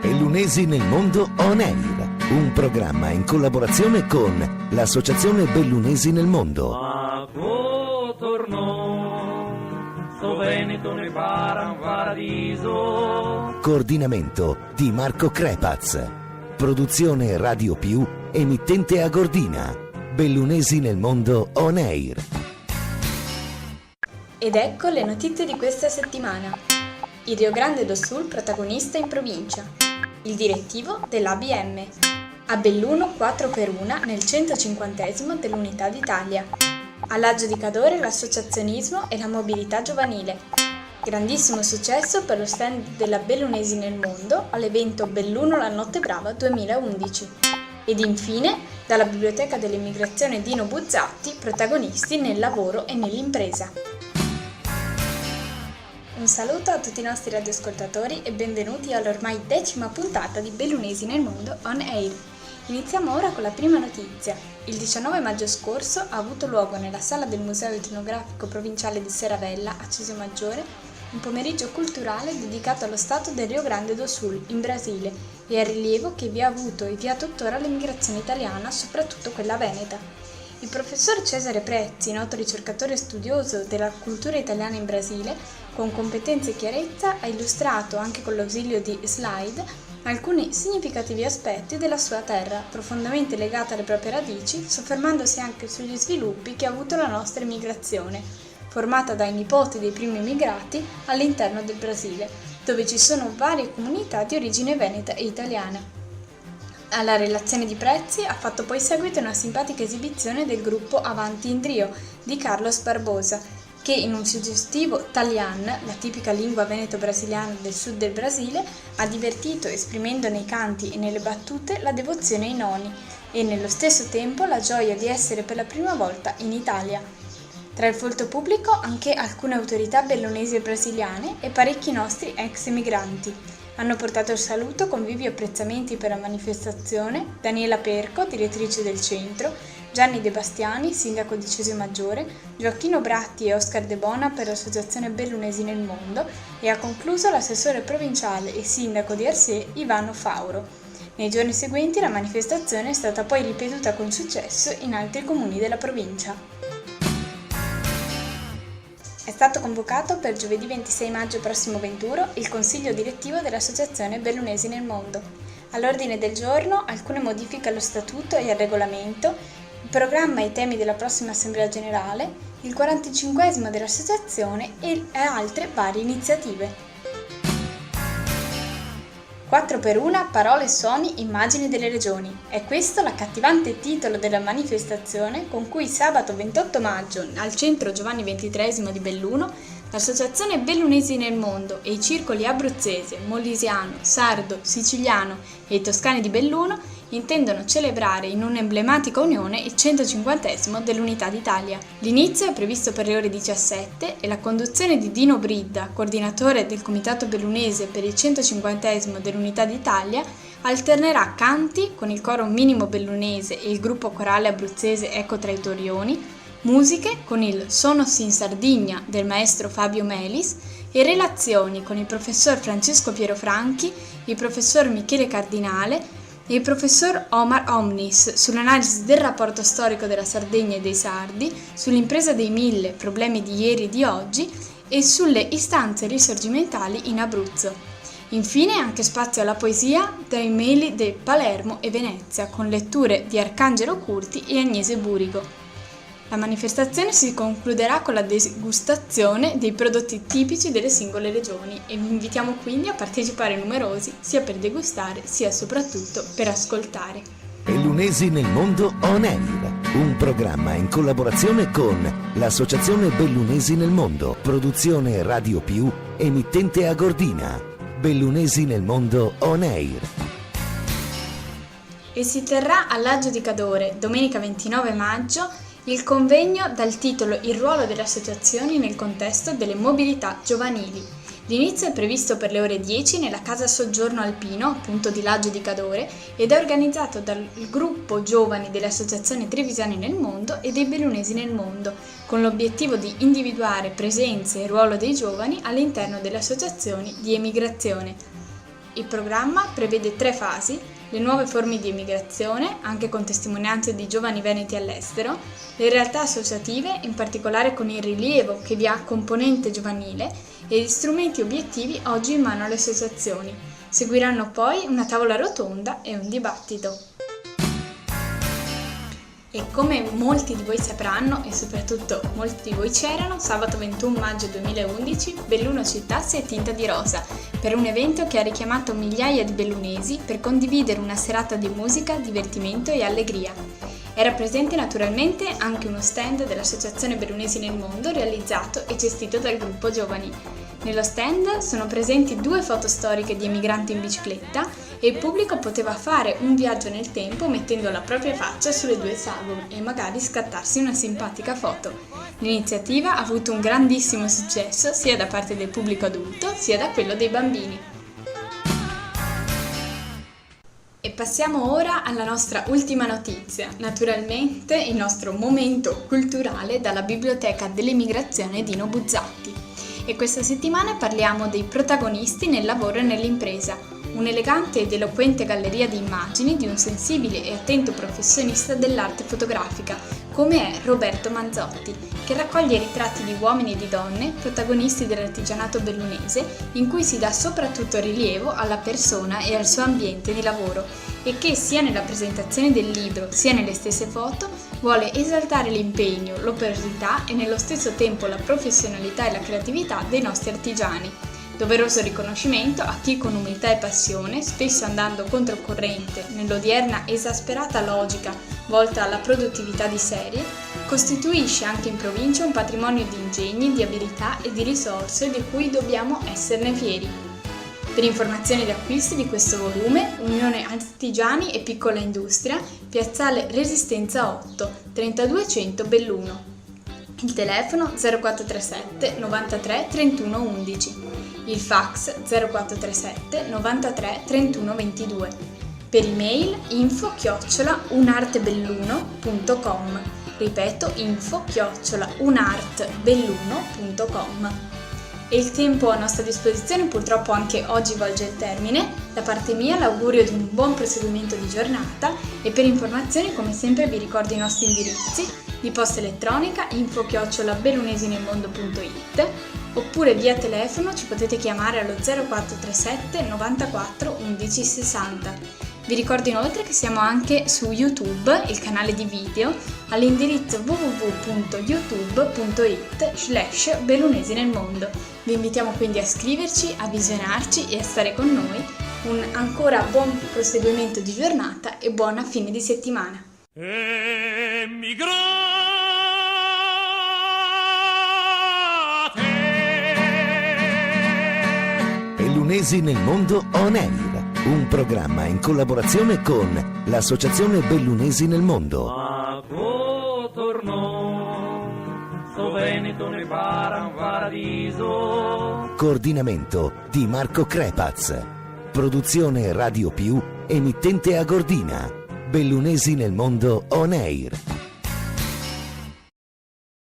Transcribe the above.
Bellunesi nel mondo On Air, un programma in collaborazione con l'Associazione Bellunesi nel mondo. Ma tornò, sto Veneto ne para un paradiso. Coordinamento di Marco Crepaz. Produzione Radio Più, emittente a Gordina. Bellunesi nel mondo On Air. Ed ecco le notizie di questa settimana. Il Rio Grande do Sul protagonista in provincia. Il direttivo dell'ABM. A Belluno 4x1 nel 150° dell'Unità d'Italia. All'Aggio di Cadore l'associazionismo e la mobilità giovanile. Grandissimo successo per lo stand della Bellunesi nel mondo all'evento Belluno la Notte Brava 2011. Ed infine, dalla Biblioteca dell'Immigrazione Dino Buzzati, protagonisti nel lavoro e nell'impresa. Un saluto a tutti i nostri radioascoltatori e benvenuti all'ormai 10ª puntata di Bellunesi nel mondo On Air. Iniziamo ora con la prima notizia. Il 19 maggio scorso ha avuto luogo nella sala del Museo Etnografico Provinciale di Serravella a Cesio Maggiore un pomeriggio culturale dedicato allo stato del Rio Grande do Sul, in Brasile, e al rilievo che vi ha avuto e vi ha tuttora l'emigrazione italiana, soprattutto quella veneta. Il professor Cesare Prezzi, noto ricercatore e studioso della cultura italiana in Brasile, con competenza e chiarezza ha illustrato, anche con l'ausilio di slide, alcuni significativi aspetti della sua terra, profondamente legata alle proprie radici, soffermandosi anche sugli sviluppi che ha avuto la nostra emigrazione, formata dai nipoti dei primi immigrati all'interno del Brasile, dove ci sono varie comunità di origine veneta e italiana. Alla relazione di Prezzi ha fatto poi seguito una simpatica esibizione del gruppo Avanti in Trio di Carlos Barbosa, che in un suggestivo Talian, la tipica lingua veneto-brasiliana del sud del Brasile, ha divertito esprimendo nei canti e nelle battute la devozione ai nonni e nello stesso tempo la gioia di essere per la prima volta in Italia. Tra il folto pubblico anche alcune autorità bellunesi e brasiliane e parecchi nostri ex emigranti. Hanno portato il saluto con vivi apprezzamenti per la manifestazione Daniela Perco, direttrice del centro, Gianni De Bastiani, sindaco di Cesio Maggiore, Gioacchino Bratti e Oscar De Bona per l'associazione Bellunesi nel mondo e ha concluso l'assessore provinciale e sindaco di Arsè Ivano Fauro. Nei giorni seguenti la manifestazione è stata poi ripetuta con successo in altri comuni della provincia. È stato convocato per giovedì 26 maggio prossimo venturo il consiglio direttivo dell'Associazione Bellunesi nel mondo. All'ordine del giorno alcune modifiche allo statuto e al regolamento, il programma e i temi della prossima assemblea generale, il 45esimo dell'associazione e altre varie iniziative. 4x1 Parole, suoni, immagini delle regioni. È questo l'accattivante titolo della manifestazione con cui sabato 28 maggio al centro Giovanni XXIII di Belluno l'associazione Bellunesi nel mondo e i circoli abruzzese, molisiano, sardo, siciliano e i toscani di Belluno intendono celebrare in un'emblematica unione il 150esimo dell'Unità d'Italia. L'inizio è previsto per le ore 17 e la conduzione di Dino Bridda, coordinatore del Comitato Bellunese per il 150esimo dell'Unità d'Italia, alternerà canti con il coro minimo bellunese e il gruppo corale abruzzese Ecco tra i Torioni, musiche con il Sonos in Sardegna del maestro Fabio Melis e relazioni con il professor Francesco Piero Franchi, il professor Michele Cardinale e il professor Omar Omnis sull'analisi del rapporto storico della Sardegna e dei sardi, sull'impresa dei 1000 problemi di ieri e di oggi e sulle istanze risorgimentali in Abruzzo. Infine anche spazio alla poesia dai Meli di Palermo e Venezia con letture di Arcangelo Curti e Agnese Burigo. La manifestazione si concluderà con la degustazione dei prodotti tipici delle singole regioni e vi invitiamo quindi a partecipare numerosi sia per degustare sia soprattutto per ascoltare. Bellunesi nel mondo On Air, un programma in collaborazione con l'Associazione Bellunesi nel mondo, produzione Radio Più, emittente a Gordina. Bellunesi nel mondo On Air. E si terrà all'Aggio di Cadore domenica 29 maggio il convegno dal titolo Il ruolo delle associazioni nel contesto delle mobilità giovanili. L'inizio è previsto per le ore 10 nella Casa Soggiorno Alpino, appunto di Laggio di Cadore, ed è organizzato dal gruppo giovani dell'Associazione Trevigiani nel Mondo e dei Bellunesi nel Mondo, con l'obiettivo di individuare presenze e ruolo dei giovani all'interno delle associazioni di emigrazione. Il programma prevede 3 fasi: le nuove forme di emigrazione, anche con testimonianze di giovani veneti all'estero, le realtà associative, in particolare con il rilievo che vi ha componente giovanile, e gli strumenti obiettivi oggi in mano alle associazioni. Seguiranno poi una tavola rotonda e un dibattito. E come molti di voi sapranno, e soprattutto molti di voi c'erano, sabato 21 maggio 2011 Belluno città si è tinta di rosa per un evento che ha richiamato migliaia di bellunesi per condividere una serata di musica, divertimento e allegria. Era presente naturalmente anche uno stand dell'Associazione Bellunesi nel Mondo realizzato e gestito dal gruppo giovani. Nello stand sono presenti 2 foto storiche di emigranti in bicicletta e il pubblico poteva fare un viaggio nel tempo mettendo la propria faccia sulle 2 sagome e magari scattarsi una simpatica foto. L'iniziativa ha avuto un grandissimo successo sia da parte del pubblico adulto sia da quello dei bambini. E passiamo ora alla nostra ultima notizia, naturalmente il nostro momento culturale dalla Biblioteca dell'Emigrazione Dino Buzzati. E questa settimana parliamo dei protagonisti nel lavoro e nell'impresa, un'elegante ed eloquente galleria di immagini di un sensibile e attento professionista dell'arte fotografica, come è Roberto Manzotti, che raccoglie i ritratti di uomini e di donne, protagonisti dell'artigianato bellunese, in cui si dà soprattutto rilievo alla persona e al suo ambiente di lavoro, e che sia nella presentazione del libro sia nelle stesse foto vuole esaltare l'impegno, l'operosità e nello stesso tempo la professionalità e la creatività dei nostri artigiani. Doveroso riconoscimento a chi con umiltà e passione, spesso andando controcorrente nell'odierna esasperata logica volta alla produttività di serie, costituisce anche in provincia un patrimonio di ingegni, di abilità e di risorse di cui dobbiamo esserne fieri. Per informazioni ed acquisti di questo volume, Unione Artigiani e Piccola Industria, Piazzale Resistenza 8, 3200 Belluno. Il telefono 0437 93 31 11. Il fax 0437 93 31 22. Per email info@unartebelluno.com. Ripeto, info@unartebelluno.com. E il tempo a nostra disposizione purtroppo anche oggi volge il termine. Da parte mia l'augurio di un buon proseguimento di giornata e per informazioni come sempre vi ricordo i nostri indirizzi di posta elettronica info@bellunesinelmondo.it oppure via telefono ci potete chiamare allo 0437 94 11 60. Vi ricordo inoltre che siamo anche su YouTube, il canale di video, all'indirizzo www.youtube.it/Bellunesi nel mondo. Vi invitiamo quindi a iscriverci, a visionarci e a stare con noi. Un ancora buon proseguimento di giornata e buona fine di settimana. Bellunesi nel mondo On Air, un programma in collaborazione con l'Associazione Bellunesi nel Mondo. Ma tornò, sto Veneto ne para un paradiso. Coordinamento di Marco Crepaz. Produzione Radio Più, emittente a Gordina. Bellunesi nel mondo On Air.